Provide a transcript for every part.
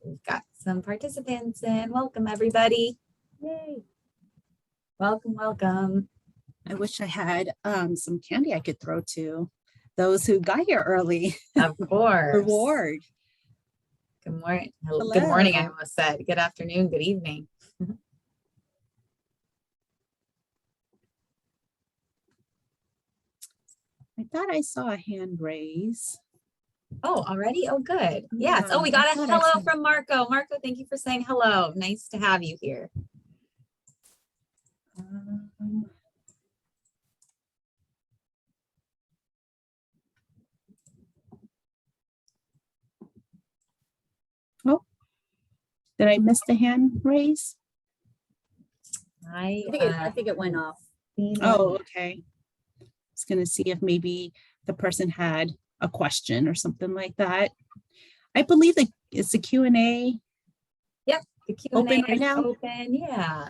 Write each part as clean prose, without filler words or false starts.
we've got some participants in. Welcome, everybody. Yay. Welcome, welcome. I wish I had some candy I could throw to those who got here early. Of course. Reward. Good morning. Hello. Good morning, I almost said. Good afternoon, good evening. I thought I saw a hand raise. Oh, already? Oh, good. Yes. Oh, we got a hello from Marco. Marco, thank you for saying hello. Nice to have you here. Oh, did I miss the hand raise? I think it went off. Oh, okay. I was going to see if maybe the person had a question or something like that. I believe that it's the Q&A. Yep, the Q&A open right now. Open, yeah.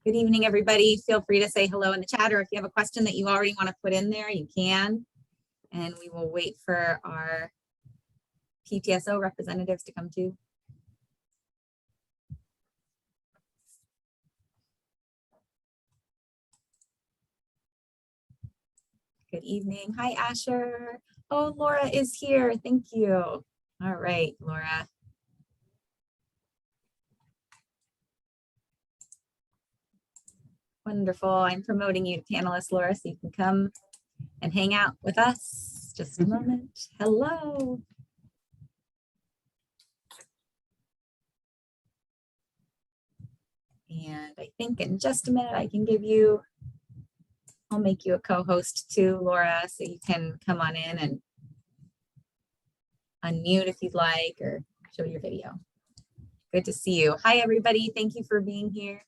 Good evening, everybody. Feel free to say hello in the chat, or if you have a question that you already want to put in there, you can. And we will wait for our PTSO representatives to come too. Good evening. Hi, Asher. Oh, Laura is here. Thank you. All right, Laura. Wonderful. I'm promoting you to panelist, Laura, so you can come and hang out with us. Just a moment. Hello. And I think in just a minute I can give you, I'll make you a co-host too, Laura, so you can come on in and unmute if you'd like, or show your video. Good to see you. Hi, everybody. Thank you for being here.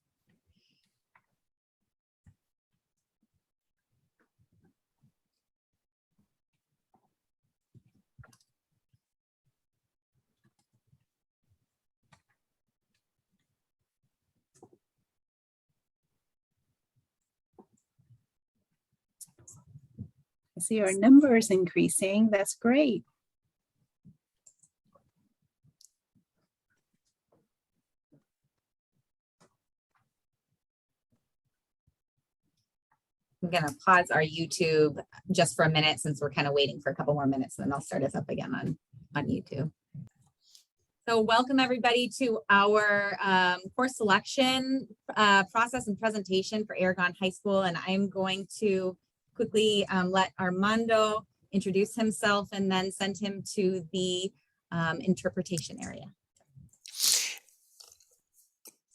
I see our numbers increasing. That's great. I'm going to pause our YouTube just for a minute since we're kind of waiting for a couple more minutes, and then I'll start us up again on YouTube. So welcome everybody to our course selection process and presentation for Aragon High School. And I'm going to quickly let Armando introduce himself and then send him to the interpretation area.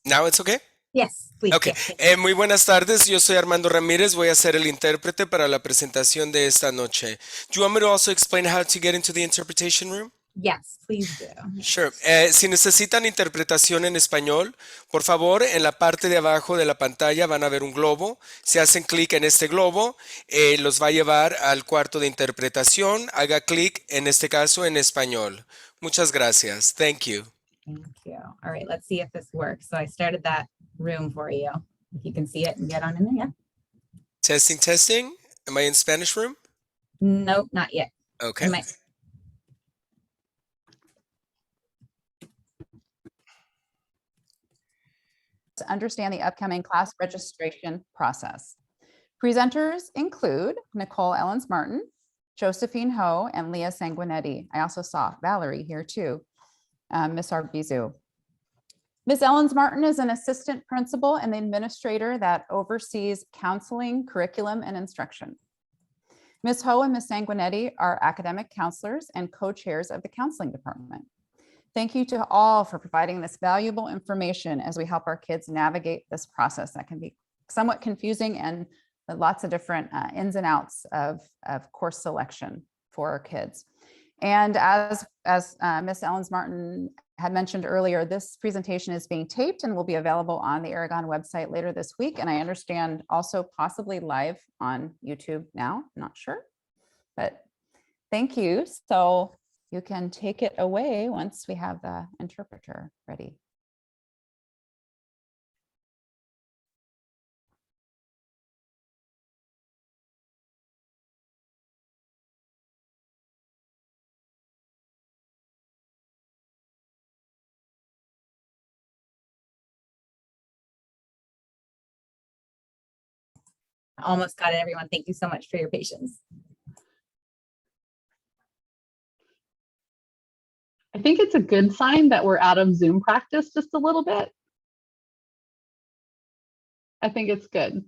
Now it's okay? Yes, please. Ok, yes. muy buenas tardes, yo soy Armando Ramírez, voy a ser el intérprete para la presentación de esta noche. Do you want me to also explain how to get into the interpretation room? Yes, please do. Sure. Si necesitan interpretación en español, por favor, en la parte de abajo de la pantalla van a ver un globo. Si hacen clic en este globo, los va a llevar al cuarto de interpretación. Haga clic, en este caso, en español. Muchas gracias. Thank you. Thank you. All right, let's see if this works. So I started that room for you. If you can see it and get on in there, yeah. Testing, testing. Am I in Spanish room? Nope, not yet. Okay. To understand the upcoming class registration process. Presenters include Nicole Ellens-Martin, Josephine Ho, and Leah Sanguinetti. I also saw Valerie here too, Miss Arbizu. Ms. Ellens-Martin is an assistant principal and the administrator that oversees counseling, curriculum, and instruction. Ms. Ho and Ms. Sanguinetti are academic counselors and co-chairs of the counseling department. Thank you to all for providing this valuable information as we help our kids navigate this process that can be somewhat confusing and lots of different ins and outs of course selection for our kids. And as Ms. Ellens-Martin had mentioned earlier, this presentation is being taped and will be available on the Aragon website later this week. And I understand also possibly live on YouTube now, not sure, but thank you. So you can take it away once we have the interpreter ready. Almost got it, everyone. Thank you so much for your patience. I think it's a good sign that we're out of Zoom practice just a little bit. I think it's good.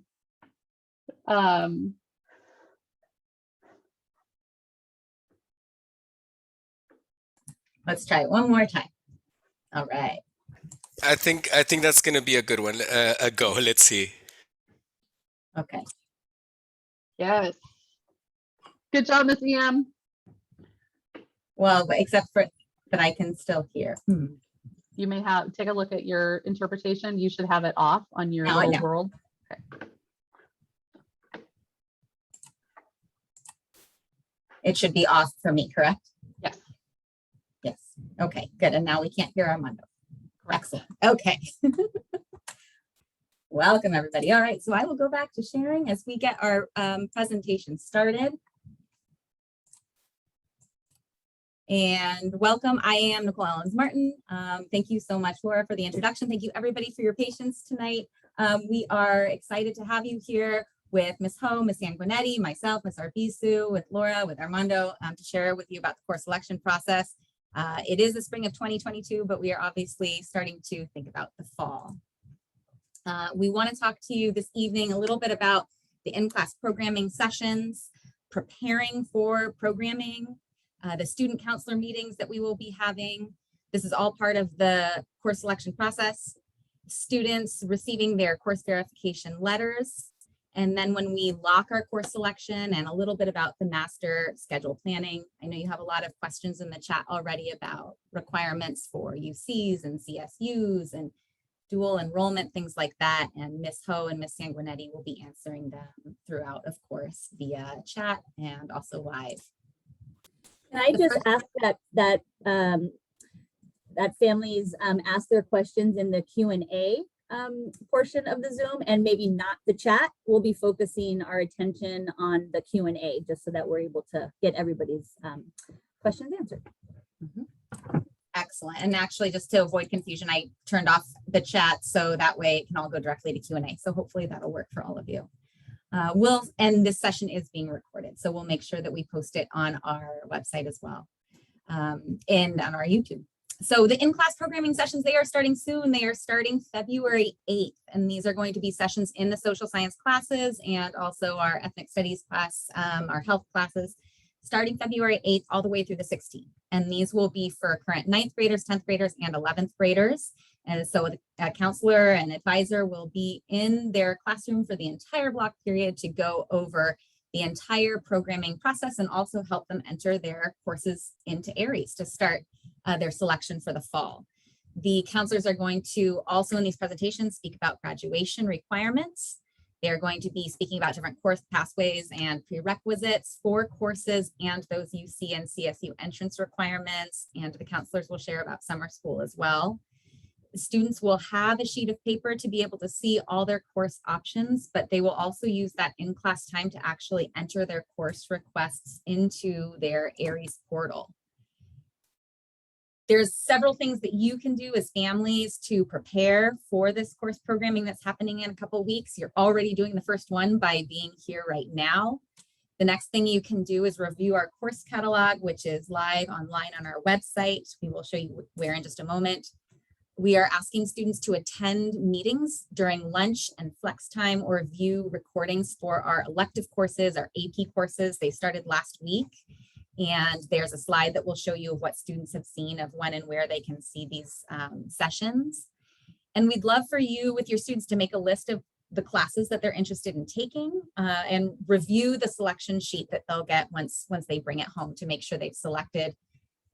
Let's try it one more time. All right. I think that's going to be a good one. A go. Let's see. Okay. Yes. Good job, Miss EM. Well, but except for that I can still hear. You may have, take a look at your interpretation. You should have it off on your Now I little know. world. Okay. It should be off for me, correct? Yes. Yes. Okay, good. And now we can't hear Armando. Correct. Excellent. Okay. Welcome, everybody. All right, so I will go back to sharing as we get our presentation started. And welcome, I am Nicole Ellens-Martin. Thank you so much, Laura, for the introduction. Thank you, everybody, for your patience tonight. We are excited to have you here with Ms. Ho, Ms. Sanguinetti, myself, Ms. Arbizu, with Laura, with Armando, to share with you about the course selection process. It is the spring of 2022, but we are obviously starting to think about the fall. We want to talk to you this evening a little bit about the in-class programming sessions, preparing for programming, the student counselor meetings that we will be having. This is all part of the course selection process. Students receiving their course verification letters. And then when we lock our course selection, and a little bit about the master schedule planning. I know you have a lot of questions in the chat already about requirements for UCs and CSUs and dual enrollment, things like that. And Ms. Ho and Ms. Sanguinetti will be answering them throughout, of course, via chat and also live. Can I just ask that families ask their questions in the Q&A portion of the Zoom, and maybe not the chat? We'll be focusing our attention on the Q&A just so that we're able to get everybody's questions answered. Excellent. And actually, just to avoid confusion, I turned off the chat so that way it can all go directly to Q&A. So hopefully that'll work for all of you. And this session is being recorded, so we'll make sure that we post it on our website as well, and on our YouTube. So the in-class programming sessions, they are starting soon. They are starting February 8th, and these are going to be sessions in the social science classes and also our ethnic studies class, our health classes, starting February 8th all the way through the 16th. And these will be for current 9th graders, 10th graders, and 11th graders. And so a counselor and advisor will be in their classroom for the entire block period to go over the entire programming process and also help them enter their courses into Aries to start their selection for the fall. The counselors are going to also in these presentations speak about graduation requirements. They're going to be speaking about different course pathways and prerequisites for courses and those UC and CSU entrance requirements. And the counselors will share about summer school as well. Students will have a sheet of paper to be able to see all their course options, but they will also use that in-class time to actually enter their course requests into their Aries portal. There's several things that you can do as families to prepare for this course programming that's happening in a couple of weeks. You're already doing the first one by being here right now. The next thing you can do is review our course catalog, which is live online on our website. We will show you where in just a moment. We are asking students to attend meetings during lunch and flex time or view recordings for our elective courses, our AP courses. They started last week. And there's a slide that will show you of what students have seen of when and where they can see these sessions. And we'd love for you with your students to make a list of the classes that they're interested in taking and review the selection sheet that they'll get once they bring it home to make sure they've selected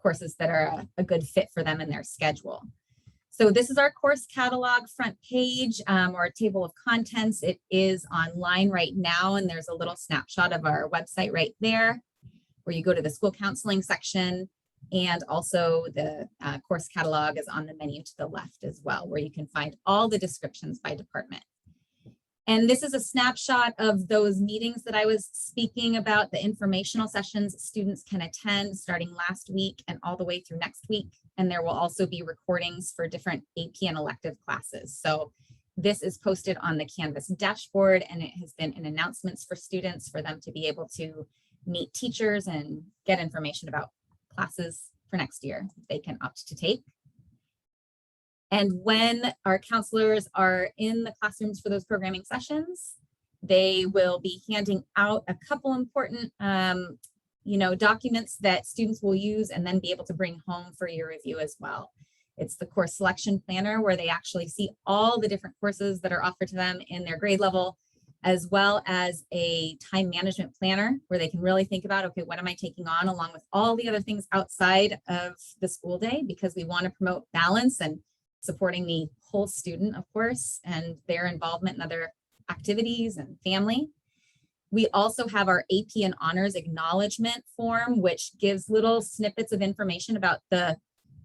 courses that are a good fit for them in their schedule. So this is our course catalog front page or a table of contents. It is online right now, and there's a little snapshot of our website right there, where you go to the school counseling section, and also the course catalog is on the menu to the left as well, where you can find all the descriptions by department. And this is a snapshot of those meetings that I was speaking about, the informational sessions students can attend starting last week and all the way through next week. And there will also be recordings for different AP and elective classes. So This is posted on the Canvas dashboard, and it has been in announcements for students for them to be able to meet teachers and get information about classes for next year they can opt to take. And when our counselors are in the classrooms for those programming sessions, they will be handing out a couple important documents that students will use and then be able to bring home for your review as well. It's the course selection planner, where they actually see all the different courses that are offered to them in their grade level, as well as a time management planner where they can really think about, okay, what am I taking on along with all the other things outside of the school day, because we want to promote balance and supporting the whole student, of course, and their involvement in other activities and family. We also have our AP and honors acknowledgement form, which gives little snippets of information about the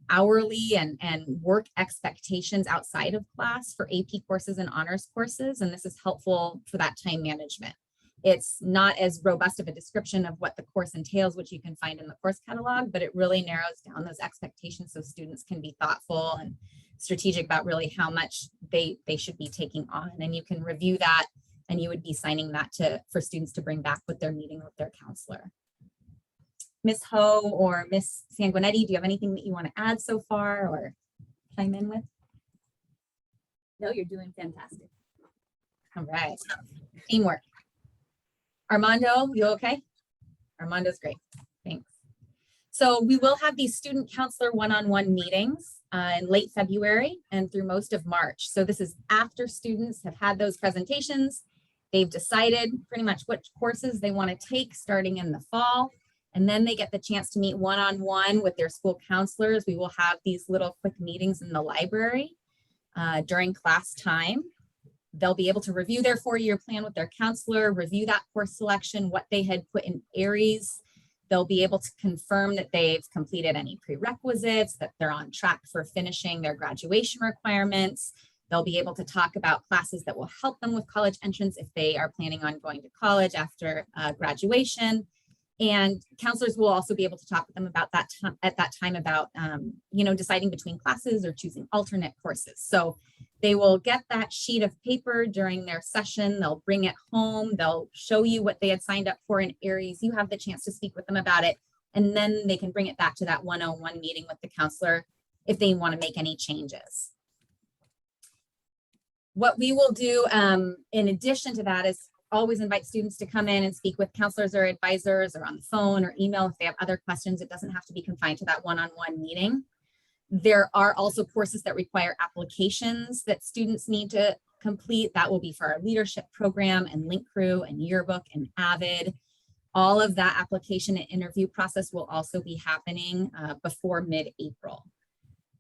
hourly and work expectations outside of class for AP courses and honors courses. And this is helpful for that time management. It's not as robust of a description of what the course entails, which you can find in the course catalog, but it really narrows down those expectations so students can be thoughtful and strategic about really how much they should be taking on. And you can review that, and you would be signing that for students to bring back with their meeting with their counselor. Ms. Ho or Ms. Sanguinetti, do you have anything that you want to add so far or chime in with? No, you're doing fantastic. All right, teamwork. Armando, you okay? Armando's great, thanks. So we will have these student counselor one-on-one meetings in late February and through most of March. So this is after students have had those presentations. They've decided pretty much which courses they want to take starting in the fall. And then they get the chance to meet one-on-one with their school counselors. We will have these little quick meetings in the library during class time. They'll be able to review their 4-year plan with their counselor, review that course selection, what they had put in Aries. They'll be able to confirm that they've completed any prerequisites, that they're on track for finishing their graduation requirements. They'll be able to talk about classes that will help them with college entrance if they are planning on going to college after graduation. And counselors will also be able to talk with them about that at that time about, deciding between classes or choosing alternate courses. So they will get that sheet of paper during their session. They'll bring it home. They'll show you what they had signed up for in Aries. You have the chance to speak with them about it. And then they can bring it back to that one-on-one meeting with the counselor if they want to make any changes. What we will do in addition to that is always invite students to come in and speak with counselors or advisors or on the phone or email if they have other questions. It doesn't have to be confined to that one-on-one meeting. There are also courses that require applications that students need to complete. That will be for our leadership program and Link Crew and Yearbook and Avid. All of that application and interview process will also be happening before mid-April.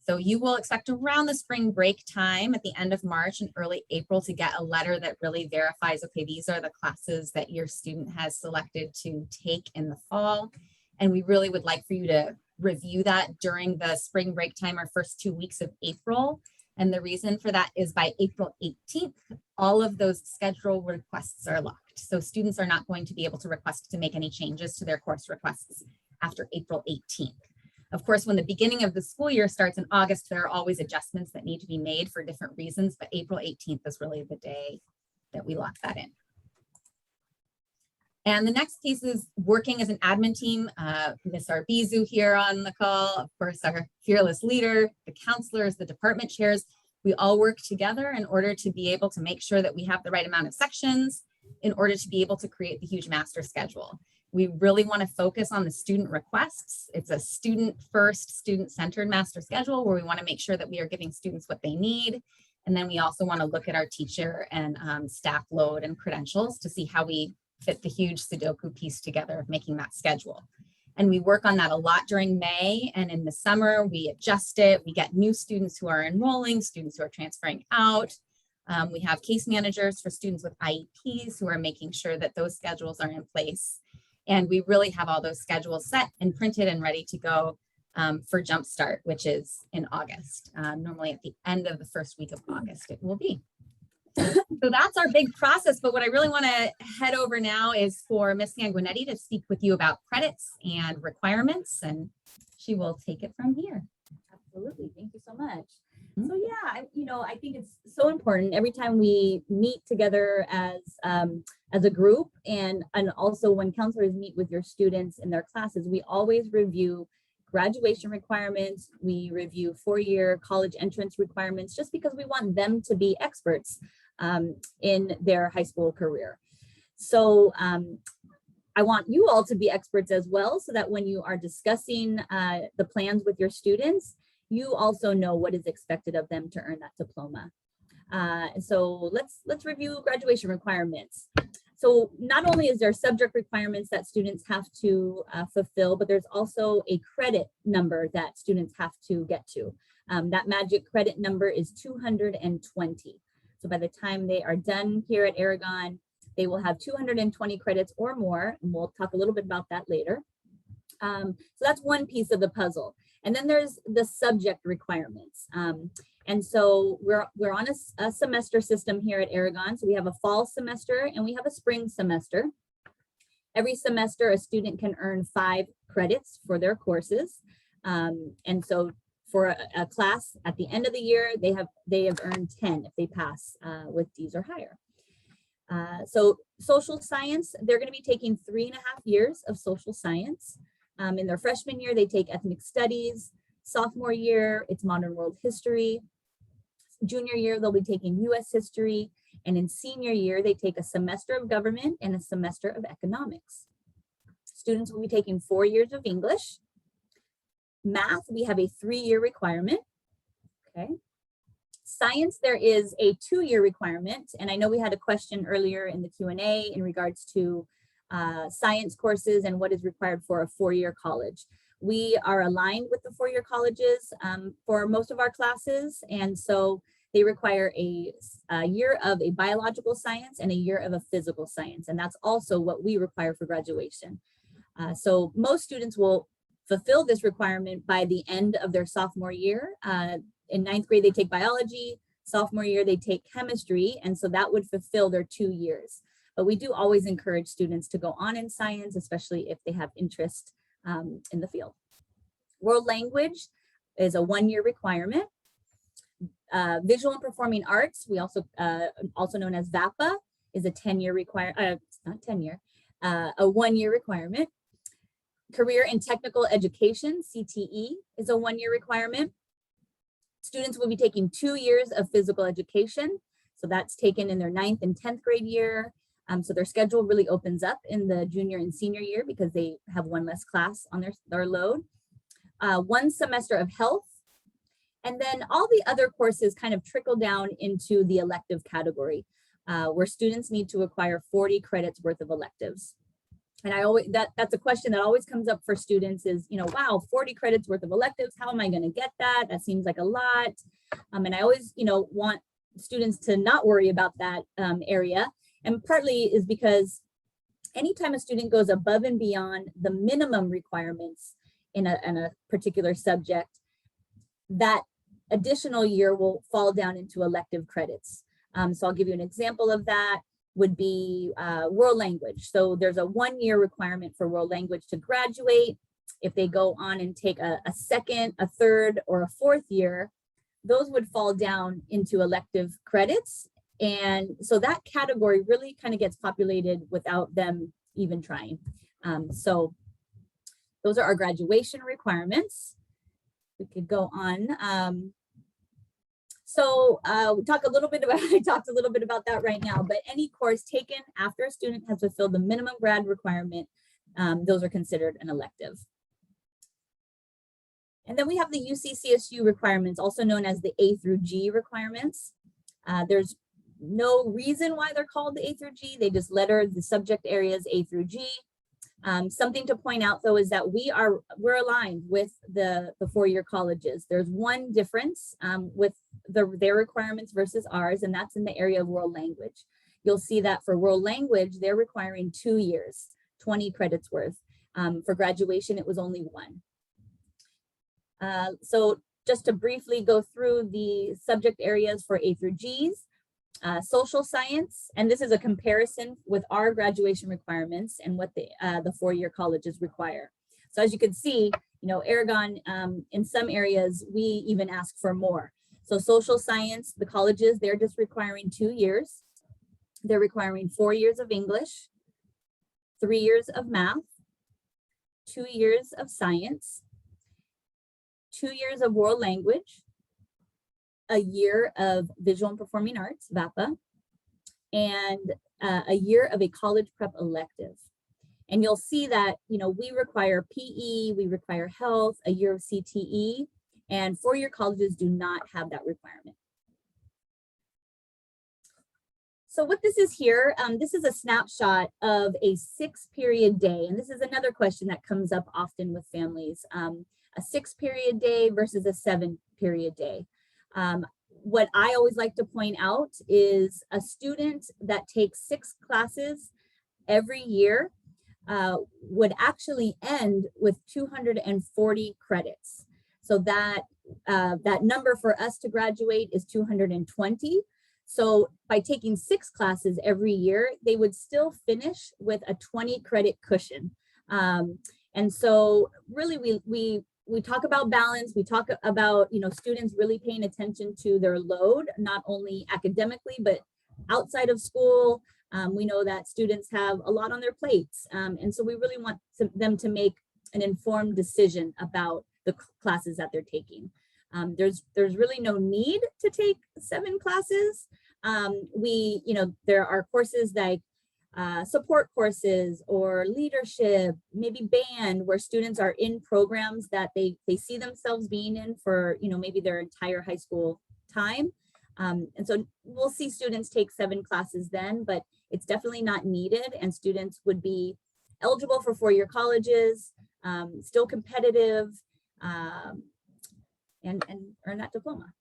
So you will expect around the spring break time at the end of March and early April to get a letter that really verifies, okay, these are the classes that your student has selected to take in the fall. And we really would like for you to review that during the spring break time or first 2 weeks of April. And the reason for that is by April 18th, all of those schedule requests are locked. So students are not going to be able to request to make any changes to their course requests after April 18th. Of course, when the beginning of the school year starts in August, there are always adjustments that need to be made for different reasons, but April 18th is really the day that we lock that in. And the next piece is working as an admin team. Ms. Arbizu here on the call, of course, our fearless leader, the counselors, the department chairs, we all work together in order to be able to make sure that we have the right amount of sections in order to be able to create the huge master schedule. We really want to focus on the student requests. It's a student first, student centered master schedule where we want to make sure that we are giving students what they need. And then we also want to look at our teacher and staff load and credentials to see how we fit the huge Sudoku piece together of making that schedule. And we work on that a lot during May, and in the summer we adjust it. We get new students who are enrolling, students who are transferring out. We have case managers for students with IEPs who are making sure that those schedules are in place. And we really have all those schedules set and printed and ready to go for Jumpstart, which is in August. Normally at the end of the first week of August, it will be. So that's our big process. But what I really want to head over now is for Ms. Sanguinetti to speak with you about credits and requirements, and she will take it from here. Absolutely. Thank you so much. So yeah, I think it's so important every time we meet together as a group, and also when counselors meet with your students in their classes, we always review graduation requirements. We review 4-year college entrance requirements, just because we want them to be experts in their high school career. So I want you all to be experts as well, so that when you are discussing the plans with your students, you also know what is expected of them to earn that diploma. So let's review graduation requirements. So not only is there subject requirements that students have to fulfill, but there's also a credit number that students have to get to. That magic credit number is 220. So by the time they are done here at Aragon, they will have 220 credits or more, and we'll talk a little bit about that later. So that's one piece of the puzzle. And then there's the subject requirements. And so we're on a semester system here at Aragon. So we have a fall semester and we have a spring semester. Every semester, a student can earn 5 credits for their courses. And so for a class at the end of the year, they have earned 10 if they pass with D's or higher. So social science, they're going to be taking 3.5 years of social science. In their freshman year, they take ethnic studies. Sophomore year, it's modern world history. Junior year, they'll be taking US history. And in senior year, they take a semester of government and a semester of economics. Students will be taking 4 years of English. Math, we have a 3-year requirement. Okay. Science, there is a 2-year requirement. And I know we had a question earlier in the Q&A in regards to science courses and what is required for a 4-year college. We are aligned with the 4-year colleges for most of our classes. And so they require a year of a biological science and a year of a physical science. And that's also what we require for graduation. So most students will fulfill this requirement by the end of their sophomore year. In 9th grade, they take biology. Sophomore year, they take chemistry. And so that would fulfill their 2 years. But we do always encourage students to go on in science, especially if they have interest in the field. World language is a 1-year requirement. Visual and performing arts, we also known as VAPA, is a 10-year requirement. It's not 10-year, a 1-year requirement. Career and technical education, CTE, is a 1-year requirement. Students will be taking 2 years of physical education. So that's taken in their 9th and 10th grade year. So their schedule really opens up in the junior and senior year because they have 1 less class on their load. 1 semester of health. And then all the other courses kind of trickle down into the elective category, where students need to acquire 40 credits worth of electives. And that's a question that always comes up for students is, wow, 40 credits worth of electives, how am I going to get that? That seems like a lot. And I always, want students to not worry about that area. And partly is because anytime a student goes above and beyond the minimum requirements in a particular subject, that additional year will fall down into elective credits. So I'll give you an example of that would be world language. So there's a 1-year requirement for world language to graduate. If they go on and take a 2nd, a 3rd, or a 4th year, those would fall down into elective credits. And so that category really kind of gets populated without them even trying. So those are our graduation requirements. We could go on. We talk a little bit about, I talked a little bit about that right now, but any course taken after a student has fulfilled the minimum grad requirement, those are considered an elective. And then we have the UC-CSU requirements, also known as the A through G requirements. There's no reason why they're called the A through G. They just letter the subject areas A through G. Something to point out though is that we're aligned with the 4-year colleges. There's one difference with their requirements versus ours, and that's in the area of world language. You'll see that for world language, they're requiring 2 years, 20 credits worth. For graduation, it was only 1. So just to briefly go through the subject areas for A through Gs, social science, and this is a comparison with our graduation requirements and what the 4-year colleges require. So as you can see, Aragon, in some areas, we even ask for more. So social science, the colleges, they're just requiring 2 years. They're requiring 4 years of English, 3 years of math, 2 years of science, 2 years of world language, a year of visual and performing arts, VAPA, and a year of a college prep elective. And you'll see that, you know, we require PE, we require health, a year of CTE, and 4-year colleges do not have that requirement. So what this is here, this is a snapshot of a 6-period day. And this is another question that comes up often with families, a 6-period day versus a 7-period day. What I always like to point out is a student that takes 6 classes every year would actually end with 240 credits. So that number for us to graduate is 220. So by taking 6 classes every year, they would still finish with a 20 credit cushion. And so really we talk about balance. We talk about, you know, students really paying attention to their load, not only academically, but outside of school. We know that students have a lot on their plates. And so we really want them to make an informed decision about the classes that they're taking. There's really no need to take 7 classes. You know, there are courses like support courses or leadership, maybe band, where students are in programs that they see themselves being in for, you know, maybe their entire high school time. And so we'll see students take 7 classes then, but it's definitely not needed, and students would be eligible for 4-year colleges, still competitive, and earn that diploma.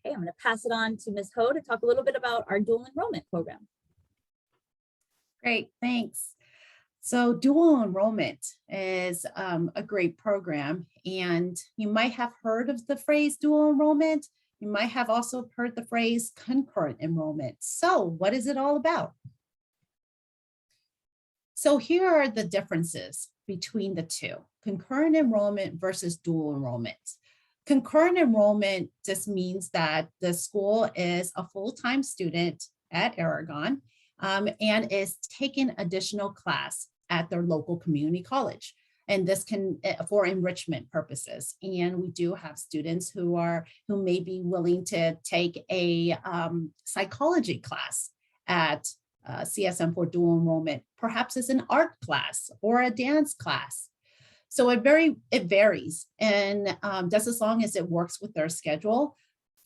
Okay, I'm going to pass it on to Ms. Ho to talk a little bit about our dual enrollment program. Great, thanks. So dual enrollment is a great program, and you might have heard of the phrase dual enrollment. You might have also heard the phrase concurrent enrollment. So what is it all about? So here are the differences between the two: concurrent enrollment versus dual enrollment. Concurrent enrollment just means that the school is a full-time student at Aragon and is taking additional class at their local community college. And this can for enrichment purposes. And we do have students who may be willing to take a psychology class at CSM for dual enrollment, perhaps as an art class or a dance class. So it varies, and just as long as it works with their schedule.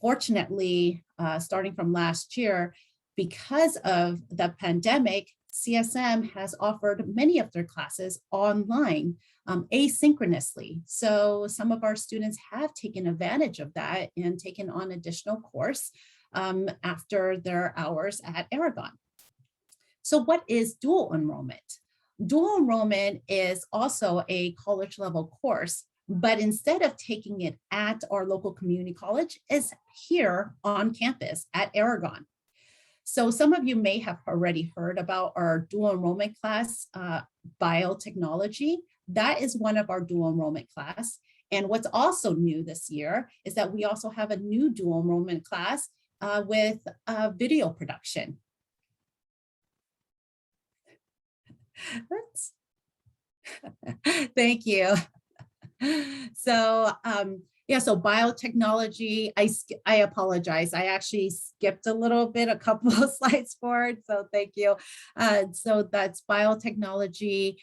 Fortunately, starting from last year, because of the pandemic, CSM has offered many of their classes online asynchronously. So some of our students have taken advantage of that and taken on additional course after their hours at Aragon. So what is dual enrollment? Dual enrollment is also a college level course, but instead of taking it at our local community college, is here on campus at Aragon. So some of you may have already heard about our dual enrollment class, biotechnology. That is one of our dual enrollment class. And what's also new this year is that we also have a new dual enrollment class with video production. Thank you. So so biotechnology, I apologize. I actually skipped a couple of slides forward. So thank you. So that's biotechnology.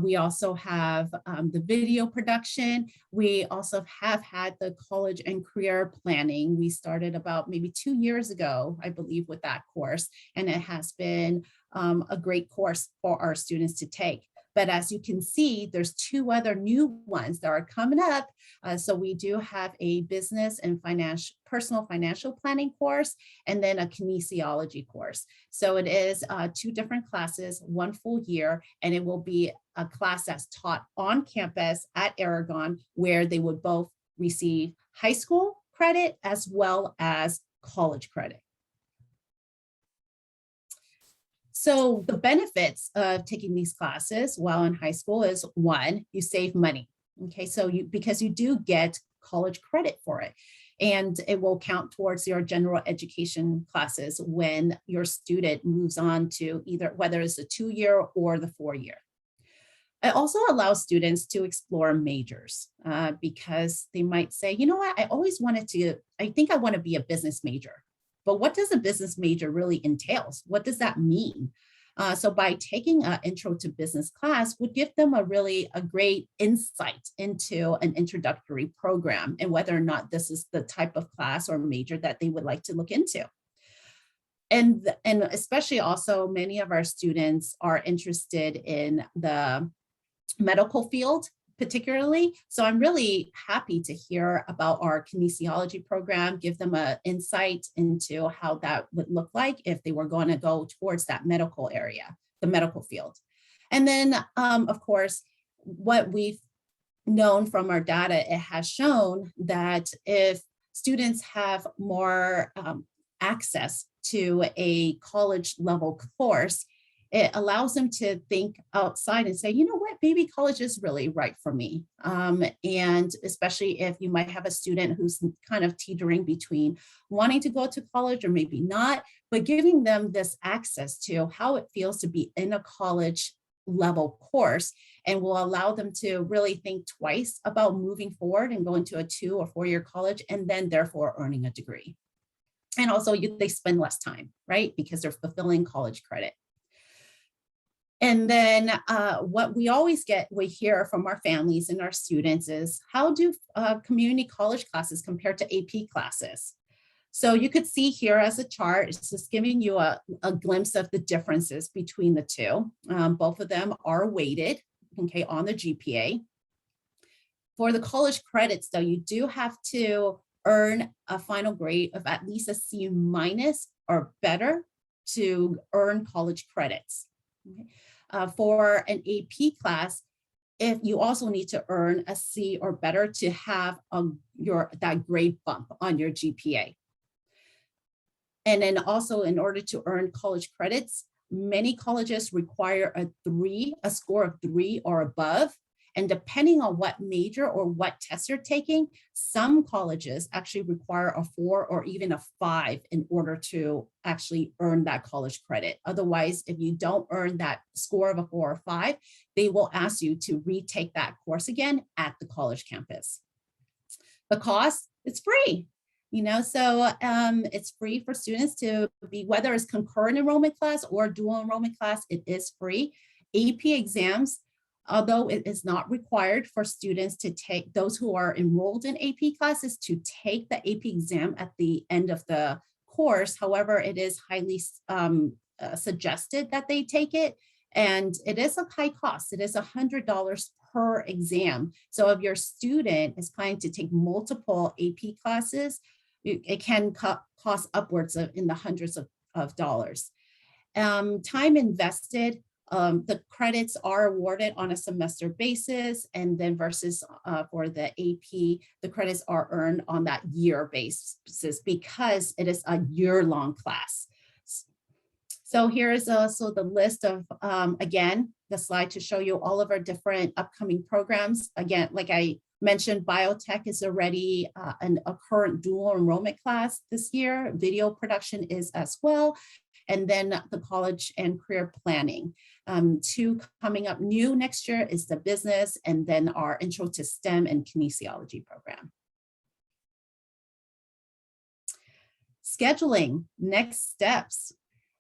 We also have the video production. We also have had the college and career planning. We started about maybe 2 years ago, I believe, with that course. And it has been a great course for our students to take. But as you can see, there's 2 other new ones that are coming up. So we do have a business and personal financial planning course, and then a kinesiology course. So it is 2 different classes, 1 full year, and it will be a class that's taught on campus at Aragon, where they would both receive high school credit as well as college credit. So the benefits of taking these classes while in high school is, 1, you save money. Okay, so because you do get college credit for it. And it will count towards your general education classes when your student moves on to either whether it's the 2-year or the 4-year. It also allows students to explore majors because they might say, you know what, I think I want to be a business major. But what does a business major really entails? What does that mean? So by taking an intro to business class would give them a great insight into an introductory program and whether or not this is the type of class or major that they would like to look into. And especially also many of our students are interested in the medical field particularly. So I'm really happy to hear about our kinesiology program, give them an insight into how that would look like if they were going to go towards that medical area, the medical field. And then, of course, what we've known from our data, it has shown that if students have more access to a college level course, it allows them to think outside and say, you know what, maybe college is really right for me. And especially if you might have a student who's kind of teetering between wanting to go to college or maybe not, but giving them this access to how it feels to be in a college level course and will allow them to really think twice about moving forward and going to a 2 or 4-year college and then therefore earning a degree. And also they spend less time, right? Because they're fulfilling college credit. And then what we hear from our families and our students is, how do community college classes compare to AP classes? So you could see here as a chart, it's just giving you a glimpse of the differences between the two. Both of them are weighted, okay, on the GPA. For the college credits though, you do have to earn a final grade of at least a C- or better to earn college credits. Okay. For an AP class, if you also need to earn a C or better to have that grade bump on your GPA. And then also in order to earn college credits, many colleges require a score of 3 or above. And depending on what major or what test you're taking, some colleges actually require a 4 or even a 5 in order to actually earn that college credit. Otherwise, if you don't earn that score of a 4 or 5, they will ask you to retake that course again at the college campus. The cost, it's free. So it's free for students to be, whether it's concurrent enrollment class or dual enrollment class, it is free. AP exams, although it is not required for students to take, those who are enrolled in AP classes, to take the AP exam at the end of the course. However, it is highly suggested that they take it, and it is a high cost. It is $100 per exam. So if your student is planning to take multiple AP classes, it can cost upwards of in the hundreds of dollars. Time invested, the credits are awarded on a semester basis, and then versus for the AP, the credits are earned on that year basis because it is a year-long class. So here is also the list of, again, the slide to show you all of our different upcoming programs. Again, like I mentioned, biotech is already a current dual enrollment class this year. Video production is as well. And then the college and career planning. 2 coming up new next year is the business, and then our intro to STEM and kinesiology program. Scheduling, next steps.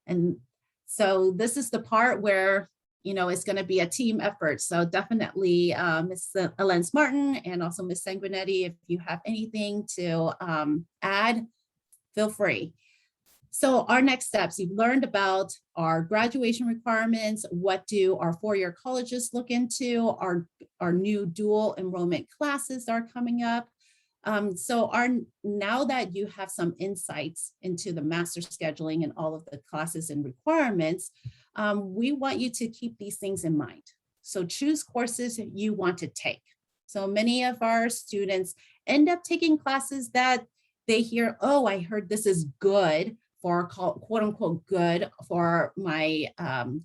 And so this is the part where, it's going to be a team effort. So definitely Ms. Elens Martin and also Ms. Sanguinetti, if you have anything to add, feel free. So our next steps, you've learned about our graduation requirements. What do our 4-year colleges look into? Our new dual enrollment classes are coming up. So now that you have some insights into the master scheduling and all of the classes and requirements, we want you to keep these things in mind. So choose courses you want to take. So many of our students end up taking classes that they hear, oh, I heard this is good for quote unquote good for my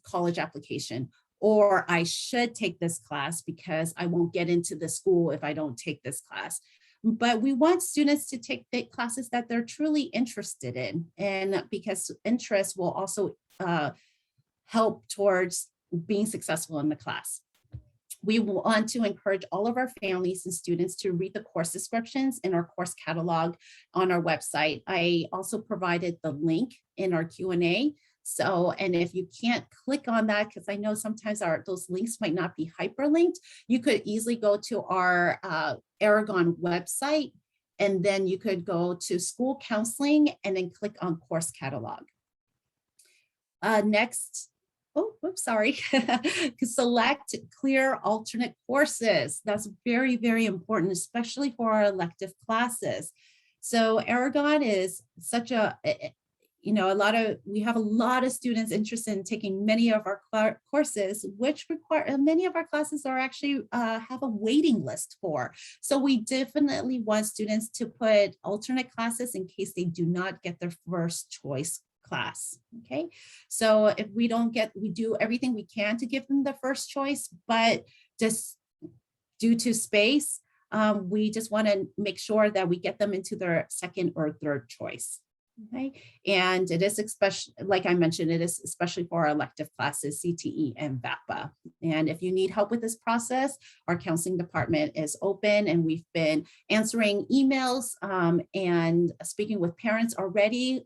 college application, or I should take this class because I won't get into the school if I don't take this class. but we want students to take the classes that they're truly interested in, and because interest will also help towards being successful in the class. We want to encourage all of our families and students to read the course descriptions in our course catalog on our website. I also provided the link in our Q&A. So, and if you can't click on that, because I know sometimes those links might not be hyperlinked, you could easily go to our Aragon website, and then you could go to school counseling and then click on course catalog. Next, oh, whoops, sorry. Select clear alternate courses. That's very, very important, especially for our elective classes. So Aragon is such a, you know, we have a lot of students interested in taking many of our courses, which require, many of our classes are actually have a waiting list for. So we definitely want students to put alternate classes in case they do not get their first choice class. Okay, so if we don't get, we do everything we can to give them the first choice, but just due to space, we just want to make sure that we get them into their second or third choice. Okay, and it is especially, like I mentioned, it is especially for our elective classes, CTE and VAPA. And if you need help with this process, our counseling department is open, and we've been answering emails and speaking with parents already.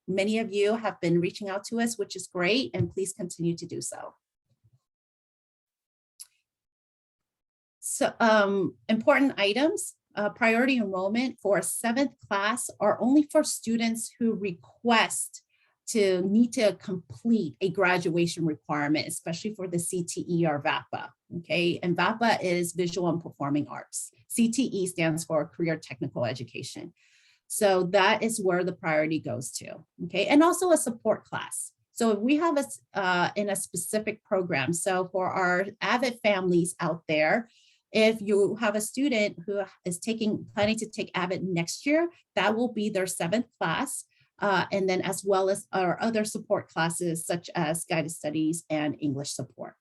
Many of you have been reaching out to us, which is great, and please continue to do so. So important items. Priority enrollment for 7th class are only for students who request to need to complete a graduation requirement, especially for the CTE or VAPA, okay? And VAPA is Visual and Performing Arts. CTE stands for Career Technical Education. So that is where the priority goes to, okay? And also a support class. So if we have in a specific program, so for our AVID families out there, if you have a student who is planning to take AVID next year, that will be their 7th class. And then as well as our other support classes, such as guided studies and English support.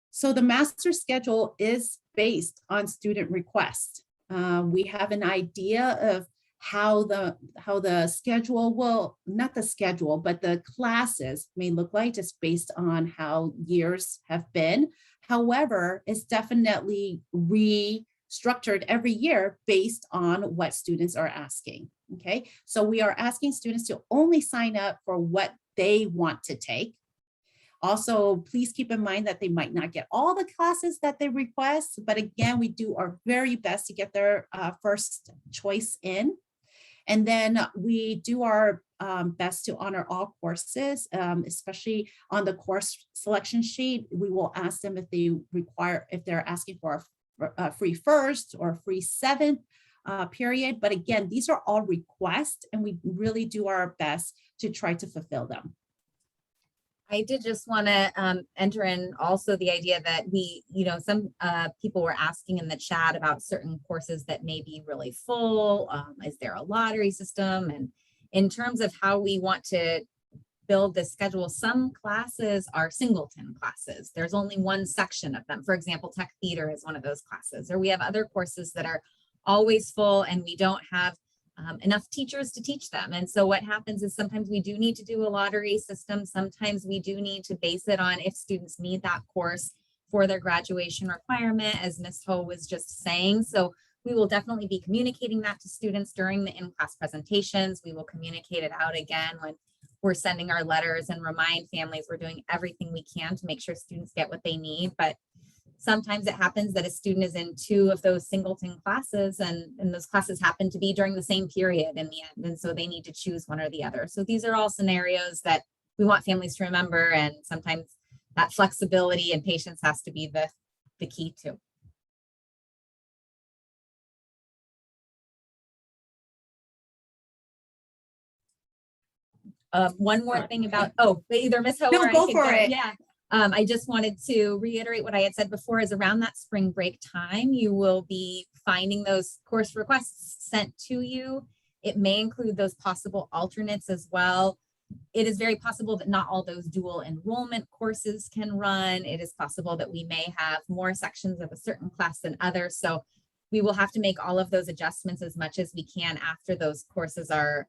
So the master schedule is based on student request. We have an idea of how the schedule will, not the schedule, but the classes may look like, just based on how years have been. However, it's definitely restructured every year based on what students are asking, okay? So we are asking students to only sign up for what they want to take. Also, please keep in mind that they might not get all the classes that they request, but again, we do our very best to get their first choice in. And then we do our best to honor all courses, especially on the course selection sheet. We will ask them if they're asking for a free first or free 7th period. But again, these are all requests, and we really do our best to try to fulfill them. I did just want to enter in also the idea that some people were asking in the chat about certain courses that may be really full. Is there a lottery system? And in terms of how we want to build this schedule, some classes are singleton classes. There's only one section of them. For example, tech theater is one of those classes. Or we have other courses that are always full, and we don't have enough teachers to teach them. And so what happens is sometimes we do need to do a lottery system. Sometimes we do need to base it on if students need that course for their graduation requirement, as Ms. Ho was just saying. So we will definitely be communicating that to students during the in-class presentations. We will communicate it out again when we're sending our letters, and remind families we're doing everything we can to make sure students get what they need. But sometimes it happens that a student is in 2 of those singleton classes, and those classes happen to be during the same period in the end. And so they need to choose one or the other. So these are all scenarios that we want families to remember. And sometimes that flexibility and patience has to be the key too. One more thing about, either Ms. Ho or I go could for it. Yeah. I just wanted to reiterate what I had said before, is around that spring break time, you will be finding those course requests sent to you. It may include those possible alternates as well. it is very possible that not all those dual enrollment courses can run. It is possible that we may have more sections of a certain class than others. So we will have to make all of those adjustments as much as we can after those courses are,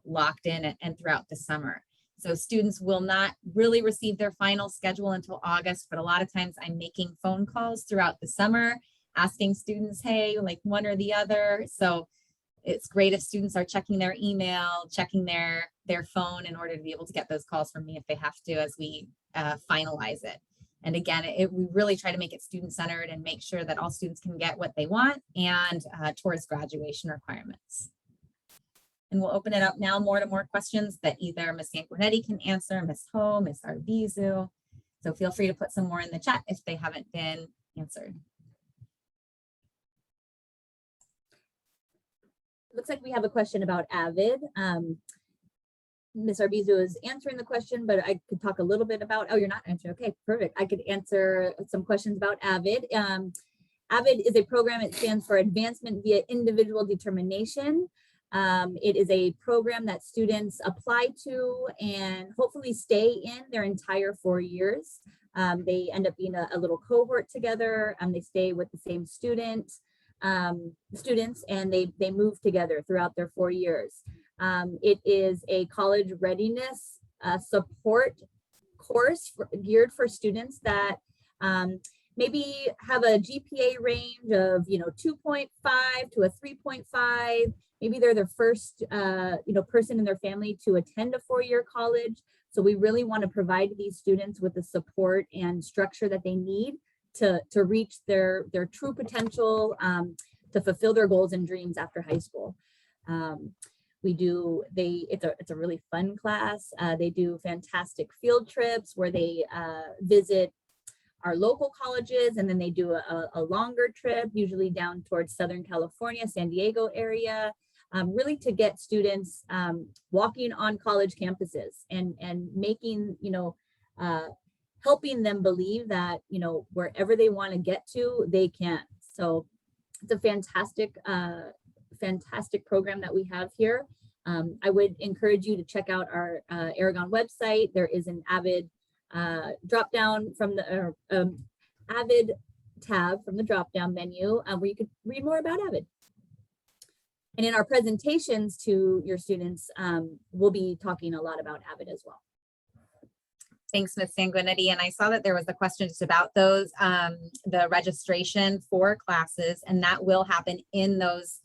locked in and throughout the summer. So students will not really receive their final schedule until August, but a lot of times I'm making phone calls throughout the summer, asking students, hey, like one or the other. So it's great if students are checking their email, checking their phone in order to be able to get those calls from me if they have to as we finalize it. And again, we really try to make it student-centered and make sure that all students can get what they want and towards graduation requirements. And we'll open it up now more to more questions that either Ms. Sanguinetti can answer, Ms. Ho, Ms. Arvizu. So feel free to put some more in the chat if they haven't been answered. Looks like we have a question about Avid. Ms. Arbizu is answering the question, but I could talk a little bit about, oh, you're not answering. Okay, perfect. I could answer some questions about Avid. Avid is a program, it stands for Advancement via Individual Determination. It is a program that students apply to and hopefully stay in their entire 4 years. They end up being a little cohort together. They stay with the same students, and they move together throughout their 4 years. It is a college readiness support course geared for students that maybe have a GPA range of 2.5 to a 3.5. Maybe they're the first person in their family to attend a 4-year college. So we really want to provide these students with the support and structure that they need to reach their true potential, to fulfill their goals and dreams after high school. It's a really fun class. They do fantastic field trips where they visit our local colleges, and then they do a longer trip, usually down towards Southern California, San Diego area, really to get students walking on college campuses and making, helping them believe that, wherever they want to get to, they can. So it's a fantastic program that we have here. I would encourage you to check out our Aragon website. There is an Avid drop down from the Avid tab from the drop down menu where you could read more about Avid. And in our presentations to your students, we'll be talking a lot about Avid as well. Thanks, Ms. Sanguinetti. And I saw that there was a question just about those, the registration for classes, and that will happen in those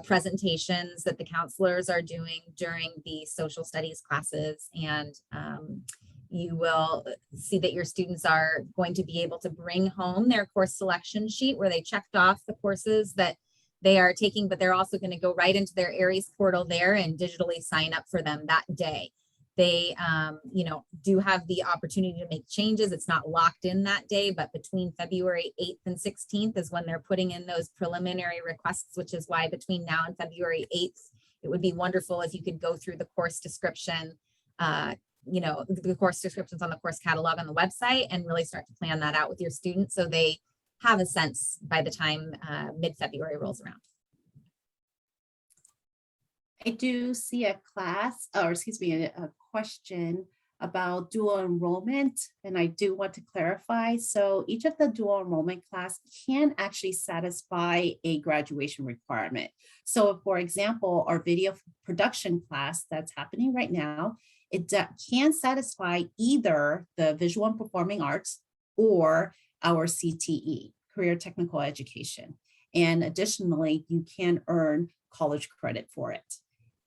presentations that the counselors are doing during the social studies classes. And you will see that your students are going to be able to bring home their course selection sheet where they checked off the courses that they are taking, but they're also going to go right into their Aries portal there and digitally sign up for them that day. They, do have the opportunity to make changes. It's not locked in that day, but between February 8th and 16th is when they're putting in those preliminary requests, which is why between now and February 8th, it would be wonderful if you could go through the course description, the course descriptions on the course catalog on the website and really start to plan that out with your students so they have a sense by the time mid-February rolls around. I do see a question about dual enrollment, and I do want to clarify. So each of the dual enrollment class can actually satisfy a graduation requirement. So for example, our video production class that's happening right now, it can satisfy either the visual and performing arts or our CTE, career technical education. And additionally, you can earn college credit for it.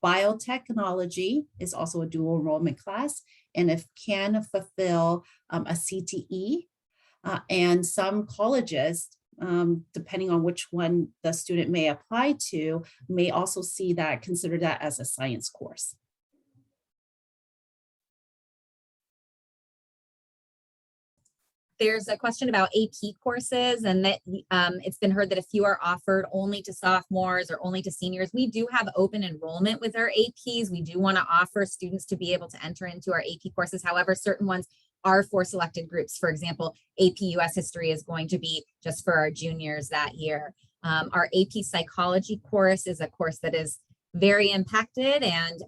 Biotechnology is also a dual enrollment class, and it can fulfill a CTE. And some colleges, depending on which one the student may apply to, may also consider that as a science course. There's a question about AP courses, and that it's been heard that a few are offered only to sophomores or only to seniors. We do have open enrollment with our APs. We do want to offer students to be able to enter into our AP courses. However, certain ones are for selected groups. For example, AP US History is going to be just for our juniors that year. Our AP Psychology course is a course that is very impacted, and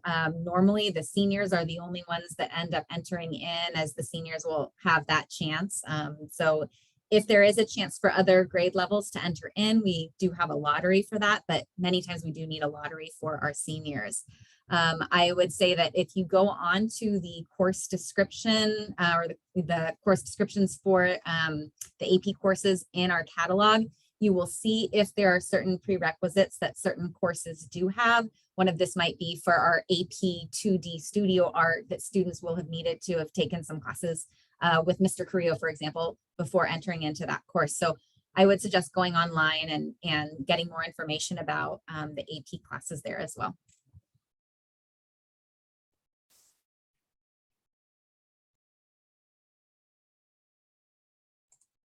normally the seniors are the only ones that end up entering in, as the seniors will have that chance. So if there is a chance for other grade levels to enter in, we do have a lottery for that, but many times we do need a lottery for our seniors. I would say that if you go on to the course description or the course descriptions for the AP courses in our catalog, you will see if there are certain prerequisites that certain courses do have. One of this might be for our AP 2D studio art that students will have needed to have taken some classes with Mr. Carrillo, for example, before entering into that course. So I would suggest going online and getting more information about the AP classes there as well.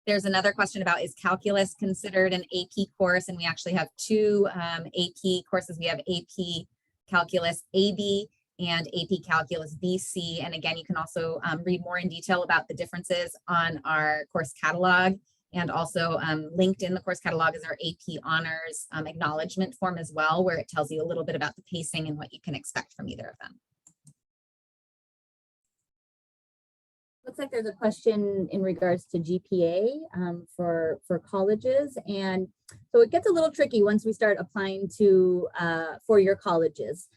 There's another question about, is calculus considered an AP course? And we actually have two AP courses. We have AP Calculus AB and AP Calculus BC. And again, you can also read more in detail about the differences on our course catalog. And also linked in the course catalog is our AP Honors acknowledgement form as well, where it tells you a little bit about the pacing and what you can expect from either of them. Looks like there's a question in regards to GPA for colleges. And so it gets a little tricky once we start applying to for your colleges.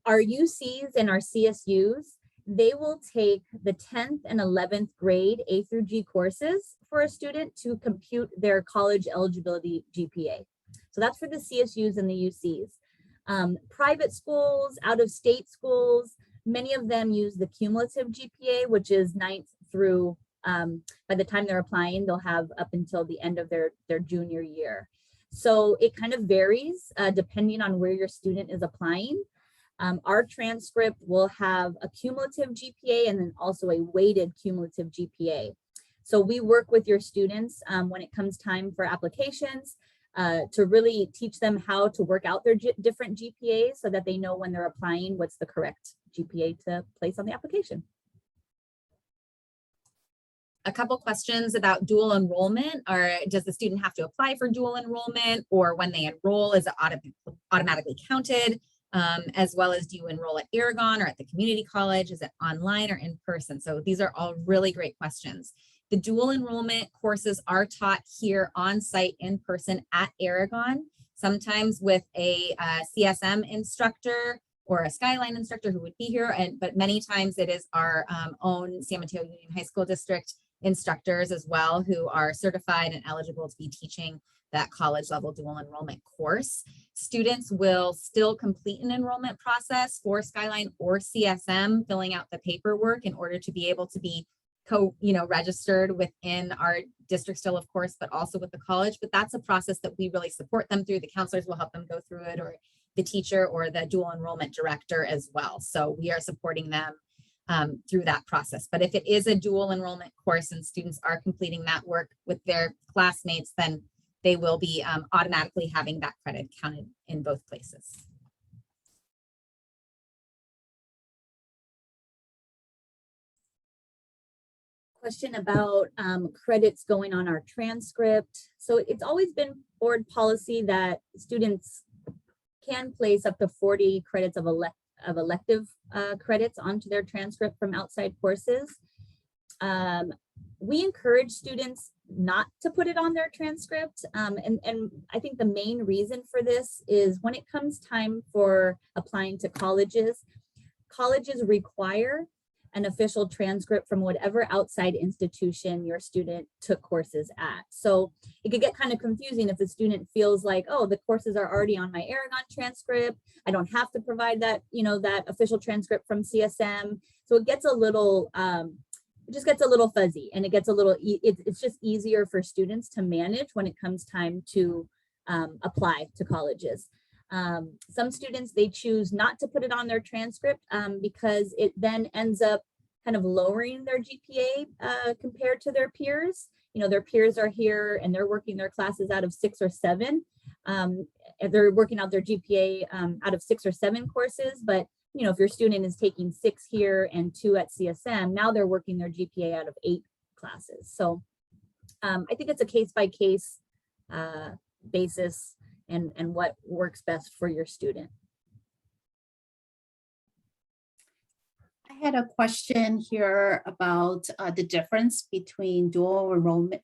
Our UCs and our CSUs, they will take the 10th and 11th grade A through G courses for a student to compute their college eligibility GPA. So that's for the CSUs and the UCs. Private schools, out-of-state schools, many of them use the cumulative GPA, which is 9th through, by the time they're applying, they'll have up until the end of their junior year. So it kind of varies depending on where your student is applying. Our transcript will have a cumulative GPA and then also a weighted cumulative GPA. So we work with your students when it comes time for applications to really teach them how to work out their different GPAs so that they know when they're applying what's the correct GPA to place on the application. A couple questions about dual enrollment. Or does the student have to apply for dual enrollment, or when they enroll, is it automatically counted? As well as, do you enroll at Aragon or at the community college? Is it online or in person? So these are all really great questions. The dual enrollment courses are taught here on site in person at Aragon, sometimes with a CSM instructor or a Skyline instructor who would be here, but many times it is our own San Mateo Union High School District instructors as well, who are certified and eligible to be teaching that college level dual enrollment course. Students will still complete an enrollment process for Skyline or CSM, filling out the paperwork in order to be able to be registered within our district still, of course, but also with the college. But that's a process that we really support them through. The counselors will help them go through it, or the teacher or the dual enrollment director as well. So we are supporting them through that process. But if it is a dual enrollment course and students are completing that work with their classmates, then they will be automatically having that credit counted in both places. Question about credits going on our transcript. So it's always been board policy that students can place up to 40 credits of elective credits onto their transcript from outside courses. We encourage students not to put it on their transcript. And I think the main reason for this is when it comes time for applying to colleges require an official transcript from whatever outside institution your student took courses at. So it could get kind of confusing if the student feels like, oh, the courses are already on my Aragon transcript. I don't have to provide that, that official transcript from CSM. So it gets a little, it just gets a little fuzzy, and it gets a little, it's just easier for students to manage when it comes time to apply to colleges. Some students, they choose not to put it on their transcript because it then ends up kind of lowering their GPA compared to their peers. Their peers are here and they're working their classes out of 6 or 7. They're working out their GPA out of 6 or 7 courses, but if your student is taking 6 here and 2 at CSM, now they're working their GPA out of 8 classes. So I think it's a case-by-case basis and what works best for your student. had a question here about the difference between dual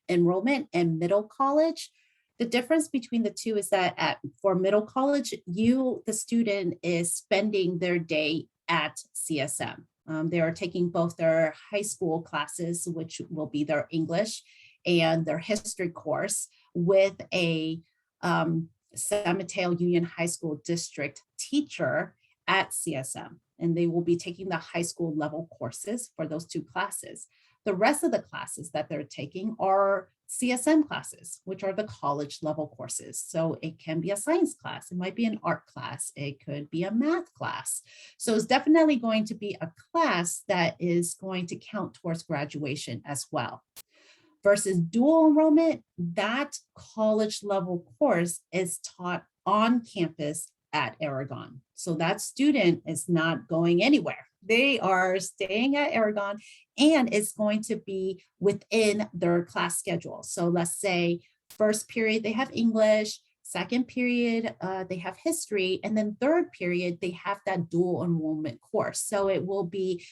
enrollment and middle college. The difference between the two is that for middle college, the student is spending their day at CSM. They are taking both their high school classes, which will be their English and their history course, with a San Mateo Union High School District teacher at CSM. And they will be taking the high school level courses for those two classes. The rest of the classes that they're taking are CSM classes, which are the college level courses. So it can be a science class, it might be an art class, it could be a math class. So it's definitely going to be a class that is going to count towards graduation as well. Versus dual enrollment, that college level course is taught on campus at Aragon. So that student is not going anywhere. They are staying at Aragon, and it's going to be within their class schedule. So let's say first period, they have English, second period, they have history, and then third period, they have that dual enrollment course. So it will be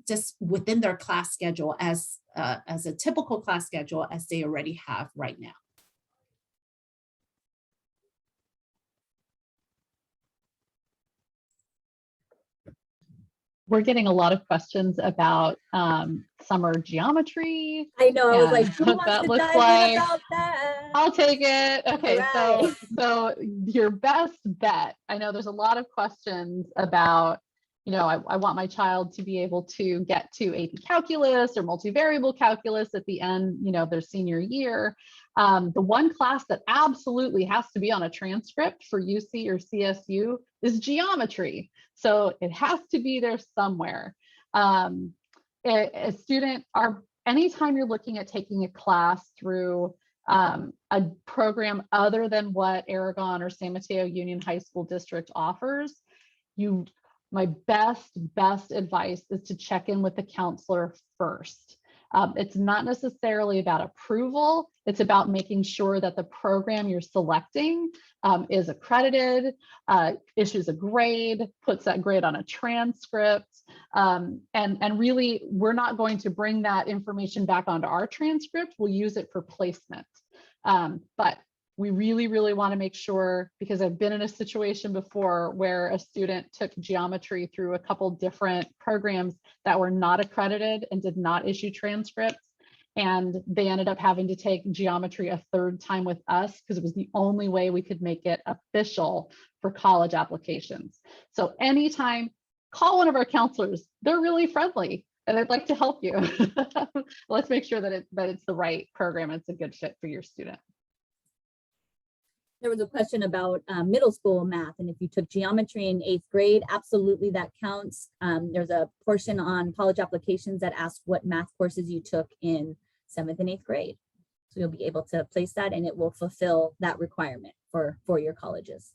just within their class schedule as a typical class schedule as they already have right now. We're getting a lot of questions about summer geometry. I know, I was like, and who what wants that to looks dive in like. about that? I'll take it. Okay, Right. so your best bet. I know there's a lot of questions about, you know, I want my child to be able to get to AP calculus or multivariable calculus at the end, you know, their senior year. The one class that absolutely has to be on a transcript for UC or CSU is geometry. So it has to be there somewhere. A student, anytime you're looking at taking a class through a program other than what Aragon or San Mateo Union High School District offers, my best advice is to check in with the counselor first. It's not necessarily about approval. It's about making sure that the program you're selecting is accredited, issues a grade, puts that grade on a transcript. And really, we're not going to bring that information back onto our transcript. We'll use it for placement. But we really want to make sure, because I've been in a situation before where a student took geometry through a couple different programs that were not accredited and did not issue transcripts. And they ended up having to take geometry a third time with us because it was the only way we could make it official for college applications. So anytime, call one of our counselors. They're really friendly and they'd like to help you. Let's make sure that it's the right program. It's a good fit for your student. There was a question about middle school math, and if you took geometry in 8th grade, absolutely that counts. There's a portion on college applications that asks what math courses you took in 7th and 8th grade. So you'll be able to place that, and it will fulfill that requirement for your colleges.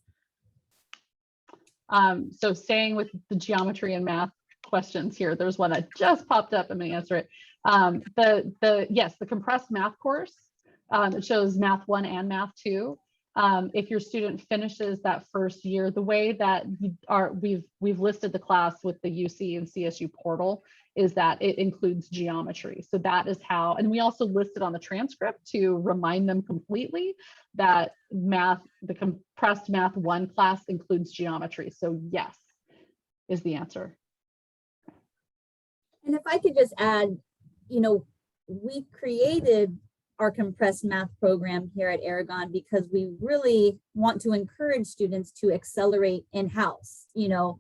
So staying with the geometry and math questions here, there's one that just popped up. I'm going to answer it. The compressed math course, it shows math 1 and math 2. If your student finishes that first year, the way that we've listed the class with the UC and CSU portal is that it includes geometry. So that is how, and we also listed on the transcript to remind them completely that the compressed math 1 class includes geometry. So yes, is the answer. And if I could just add, you know, we created our compressed math program here at Aragon because we really want to encourage students to accelerate in-house. You know,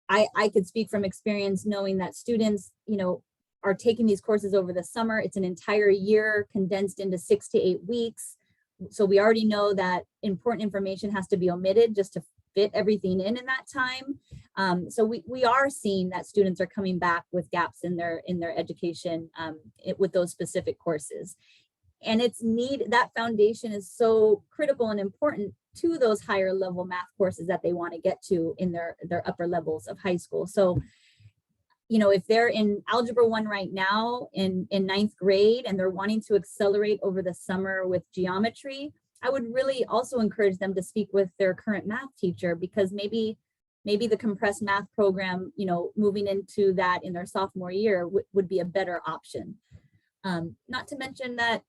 I could speak from experience knowing that students, you know, are taking these courses over the summer. It's an entire year condensed into 6 to 8 weeks. So we already know that important information has to be omitted just to fit everything in that time. So we are seeing that students are coming back with gaps in their education with those specific courses. And it's that foundation is so critical and important to those higher level math courses that they want to get to in their upper levels of high school. So, you know, if they're in Algebra 1 right now in 9th grade and they're wanting to accelerate over the summer with geometry, I would really also encourage them to speak with their current math teacher, because maybe maybe the compressed math program, moving into that in their sophomore year would be a better option. Not to mention that,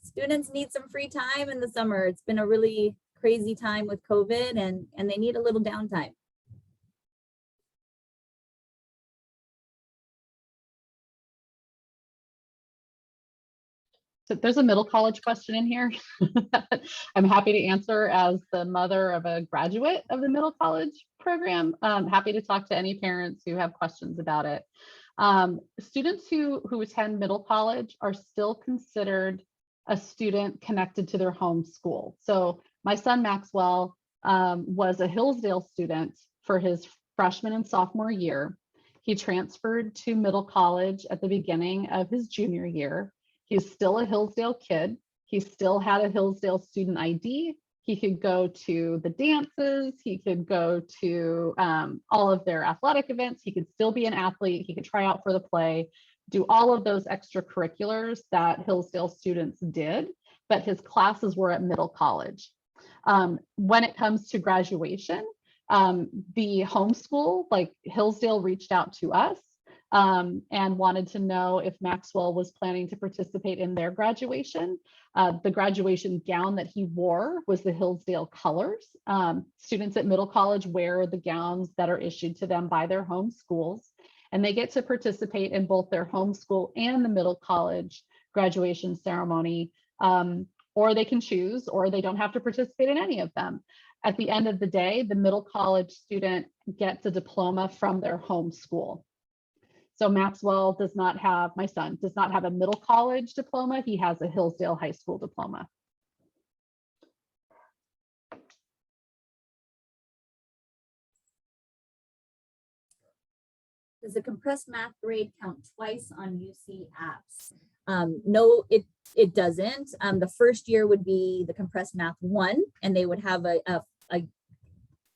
students need some free time in the summer. It's been a really crazy time with COVID and they need a little downtime. So there's a middle college question in here. I'm happy to answer as the mother of a graduate of the middle college program. Happy to talk to any parents who have questions about it. Students who attend middle college are still considered a student connected to their home school. So my son Maxwell was a Hillsdale student for his freshman and sophomore year. He transferred to middle college at the beginning of his junior year. He's still a Hillsdale kid. He still had a Hillsdale student ID. He could go to the dances. He could go to all of their athletic events. He could still be an athlete. He could try out for the play, do all of those extracurriculars that Hillsdale students did, but his classes were at middle college. When it comes to graduation, the homeschool, like Hillsdale, reached out to us and wanted to know if Maxwell was planning to participate in their graduation. The graduation gown that he wore was the Hillsdale colors. Students at middle college wear the gowns that are issued to them by their home schools, and they get to participate in both their home school and the middle college graduation ceremony, or they can choose, or they don't have to participate in any of them. At the end of the day, the middle college student gets a diploma from their home school. So Maxwell does not have, my son does not have a middle college diploma. He has a Hillsdale high school diploma. Does the compressed math grade count twice on UC apps? No, it doesn't. The first year would be the compressed math 1, and they would have a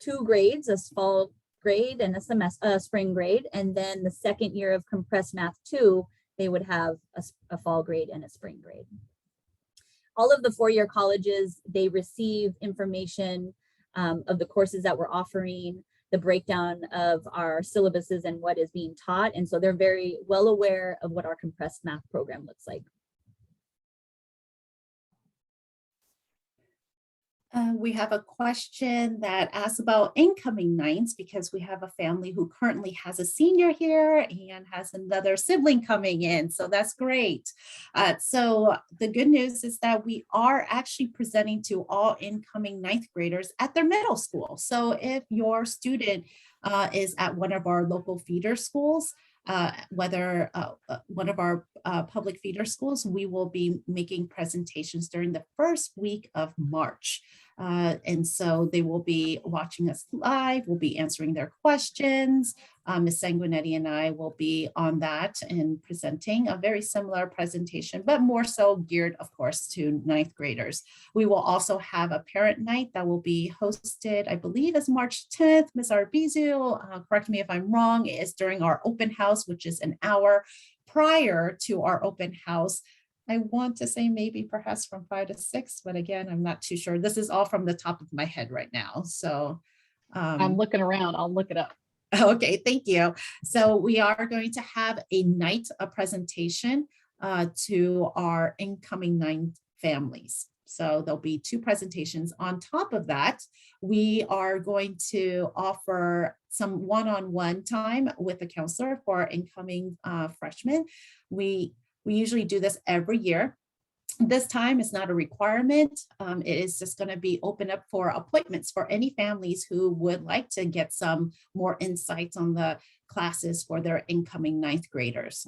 2 grades, a fall grade and a spring grade. And then the second year of compressed math 2, they would have a fall grade and a spring grade. All of the 4-year colleges, they receive information of the courses that we're offering, the breakdown of our syllabuses and what is being taught. And so they're very well aware of what our compressed math program looks like. We have a question that asks about incoming ninths, because we have a family who currently has a senior here and has another sibling coming in. So that's great. So the good news is that we are actually presenting to all incoming ninth graders at their middle school. So if your student is at one of our local feeder schools, whether one of our public feeder schools, we will be making presentations during the first week of March. And so they will be watching us live, we'll be answering their questions. Ms. Sanguinetti and I will be on that and presenting a very similar presentation, but more so geared, of course, to ninth graders. We will also have a parent night that will be hosted, I believe, is March 10th. Ms. Arbizu, correct me if I'm wrong, is during our open house, which is an hour prior to our open house. I want to say maybe perhaps from 5 to 6, but again, I'm not too sure. This is all from the top of my head right now. So I'm looking around, I'll look it up. Okay, thank you. So we are going to have a night, a presentation to our incoming ninth families. So there'll be 2 presentations. On top of that, we are going to offer some one-on-one time with a counselor for our incoming freshmen. We usually do this every year. This time is not a requirement. It is just going to be open up for appointments for any families who would like to get some more insights on the classes for their incoming ninth graders.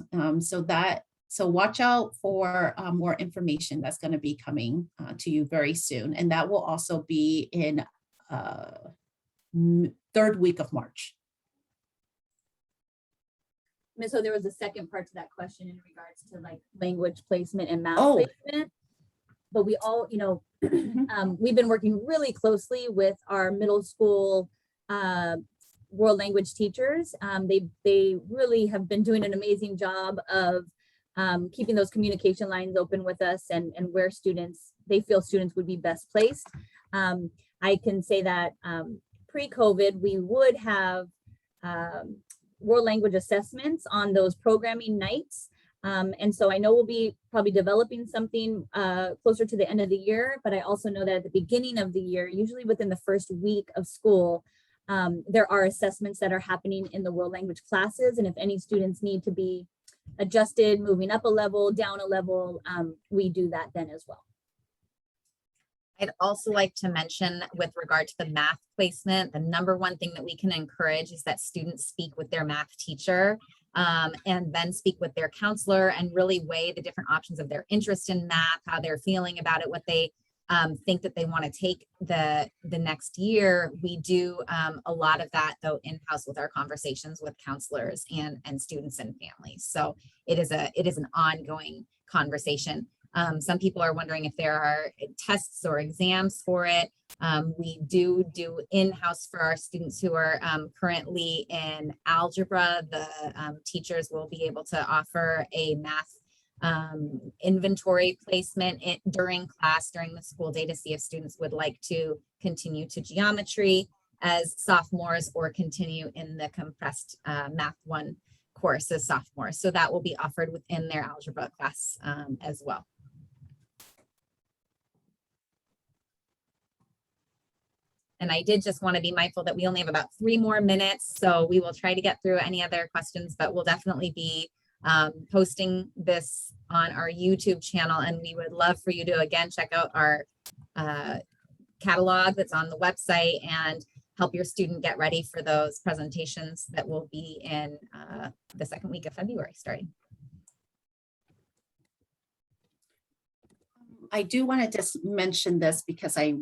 So watch out for more information that's going to be coming to you very soon. And that will also be in 3rd week of March. So there was a second part to that question in regards to like language placement and math placement. But we all, we've been working really closely with our middle school world language teachers. They really have been doing an amazing job of keeping those communication lines open with us and where they feel students would be best placed. I can say that pre-COVID, we would have world language assessments on those programming nights. And so I know we'll be probably developing something closer to the end of the year, but I also know that at the beginning of the year, usually within the first week of school, there are assessments that are happening in the world language classes. And if any students need to be adjusted, moving up a level, down a level, we do that then as well. I'd also like to mention with regard to the math placement, the number one thing that we can encourage is that students speak with their math teacher and then speak with their counselor and really weigh the different options of their interest in math, how they're feeling about it, what they think that they want to take the next year. We do a lot of that though in-house with our conversations with counselors and students and families. So it is an ongoing conversation. Some people are wondering if there are tests or exams for it. We do in-house for our students who are currently in algebra. The teachers will be able to offer a math inventory placement during class, during the school day, to see if students would like to continue to geometry as sophomores or continue in the compressed Math 1 course as sophomores. So that will be offered within their algebra class as well. And I did just want to be mindful that we only have about 3 more minutes, so we will try to get through any other questions, but we'll definitely be posting this on our YouTube channel, and we would love for you to again check out our catalog that's on the website and help your student get ready for those presentations that will be in the second week of February starting. I do want to just mention this because I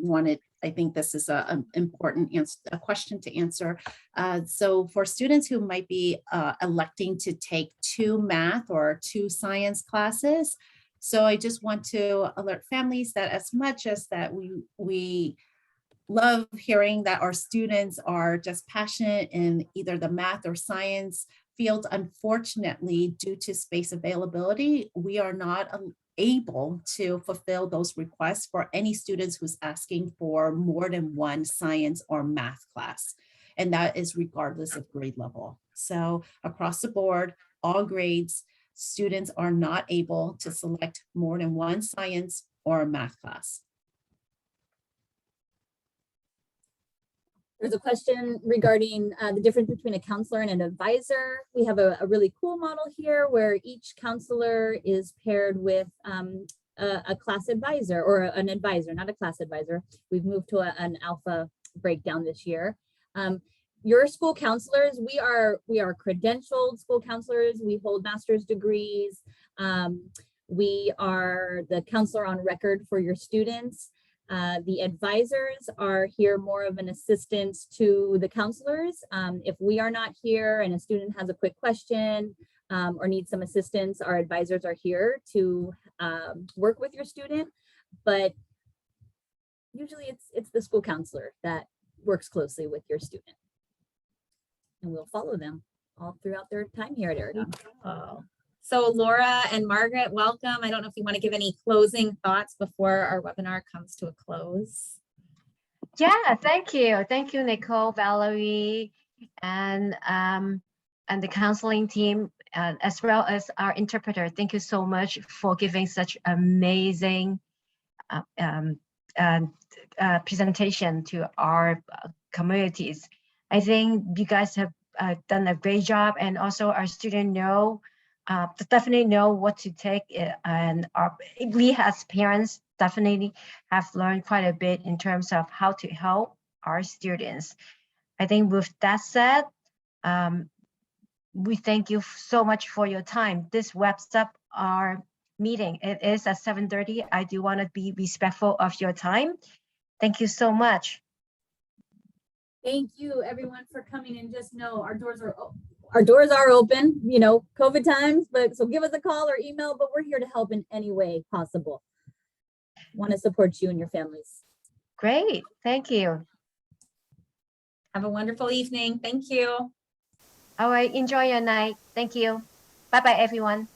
think this is an important a question to answer. So for students who might be electing to take 2 math or 2 science classes, so I just want to alert families that as much as that we love hearing that our students are just passionate in either the math or science field, unfortunately, due to space availability, we are not able to fulfill those requests for any students who's asking for more than 1 science or math class. And that is regardless of grade level. So across the board, all grades, students are not able to select more than 1 science or a math class. There's a question regarding the difference between a counselor and an advisor. We have a really cool model here where each counselor is paired with a class advisor, or an advisor, not a class advisor. We've moved to an alpha breakdown this year. Your school counselors, we are credentialed school counselors. We hold master's degrees. We are the counselor on record for your students. The advisors are here more of an assistance to the counselors. If we are not here and a student has a quick question or needs some assistance, our advisors are here to work with your student. But usually it's the school counselor that works closely with your student. And we'll follow them all throughout their time here at Aragon. Oh. So Laura and Margaret, welcome. I don't know if you want to give any closing thoughts before our webinar comes to a close. Yeah, thank you. Thank you, Nicole, Valerie, and the counseling team, as well as our interpreter. Thank you so much for giving such amazing presentation to our communities. I think you guys have done a great job, and also our students definitely know what to take, and we as parents definitely have learned quite a bit in terms of how to help our students. I think with that said, we thank you so much for your time. This wraps up our meeting. It is at 7:30. I do want to be respectful of your time. Thank you so much. Thank you everyone for coming, and just know our doors are open, you know, COVID times, but so give us a call or email, but we're here to help in any way possible. Want to support you and your families. Great. Thank you. Have a wonderful evening. Thank you. All right. Enjoy your night. Thank you. Bye-bye, everyone.